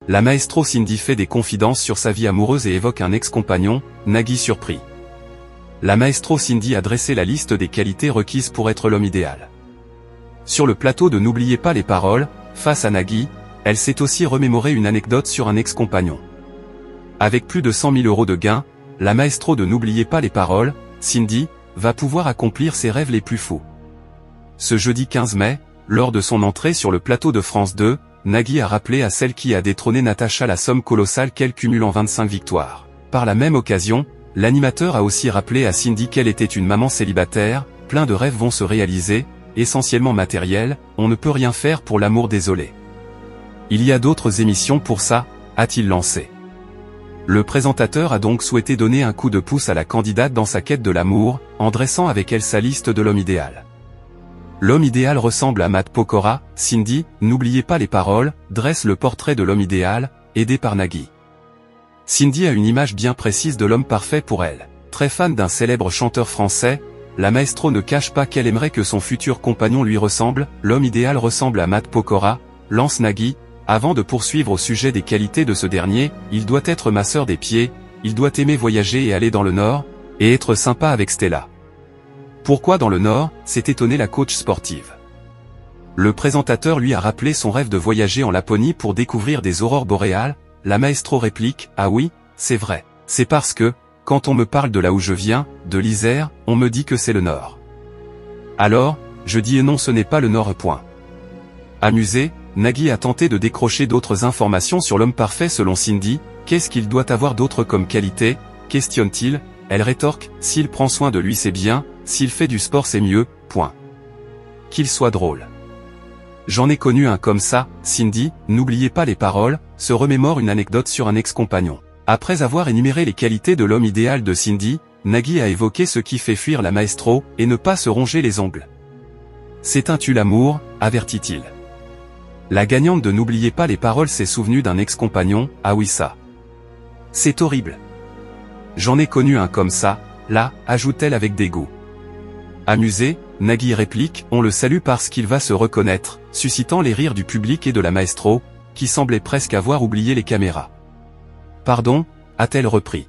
La maestro Cindy fait des confidences sur sa vie amoureuse et évoque un ex-compagnon, Nagui surpris. La maestro Cindy a dressé la liste des qualités requises pour être l'homme idéal. Sur le plateau de N'oubliez pas les paroles, face à Nagui, elle s'est aussi remémoré une anecdote sur un ex-compagnon. Avec plus de 100 000 € de gains, la maestro de N'oubliez pas les paroles, Cindy, va pouvoir accomplir ses rêves les plus fous. Ce jeudi 15 mai, lors de son entrée sur le plateau de France 2, Nagui a rappelé à celle qui a détrôné Natacha la somme colossale qu'elle cumule en 25 victoires. Par la même occasion, l'animateur a aussi rappelé à Cindy qu'elle était une maman célibataire, plein de rêves vont se réaliser, essentiellement matériels, on ne peut rien faire pour l'amour désolé. Il y a d'autres émissions pour ça, a-t-il lancé. Le présentateur a donc souhaité donner un coup de pouce à la candidate dans sa quête de l'amour, en dressant avec elle sa liste de l'homme idéal. L'homme idéal ressemble à Matt Pokora, Cindy, N'oubliez pas les paroles, dresse le portrait de l'homme idéal, aidé par Nagui. Cindy a une image bien précise de l'homme parfait pour elle. Très fan d'un célèbre chanteur français, la maestro ne cache pas qu'elle aimerait que son futur compagnon lui ressemble, l'homme idéal ressemble à Matt Pokora, lance Nagui, avant de poursuivre au sujet des qualités de ce dernier, il doit être masseur des pieds, il doit aimer voyager et aller dans le Nord, et être sympa avec Stella. Pourquoi dans le Nord, s'est étonnée la coach sportive. Le présentateur lui a rappelé son rêve de voyager en Laponie pour découvrir des aurores boréales, la maestro réplique, ah oui, c'est vrai, c'est parce que, quand on me parle de là où je viens, de l'Isère, on me dit que c'est le Nord. Alors, je dis non ce n'est pas le Nord. Amusé, Nagui a tenté de décrocher d'autres informations sur l'homme parfait selon Cindy, qu'est-ce qu'il doit avoir d'autre comme qualité, questionne-t-il, elle rétorque, s'il prend soin de lui c'est bien, s'il fait du sport c'est mieux, qu'il soit drôle. J'en ai connu un comme ça, Cindy, N'oubliez pas les paroles, se remémore une anecdote sur un ex-compagnon. Après avoir énuméré les qualités de l'homme idéal de Cindy, Nagui a évoqué ce qui fait fuir la maestro, et ne pas se ronger les ongles. C'est un tue l'amour, avertit-il. La gagnante de N'oubliez pas les paroles s'est souvenue d'un ex-compagnon, ah oui ça. C'est horrible. J'en ai connu un comme ça, là, ajoute-t-elle avec dégoût. Amusé, Nagui réplique, on le salue parce qu'il va se reconnaître, suscitant les rires du public et de la maestro, qui semblait presque avoir oublié les caméras. Pardon, a-t-elle repris.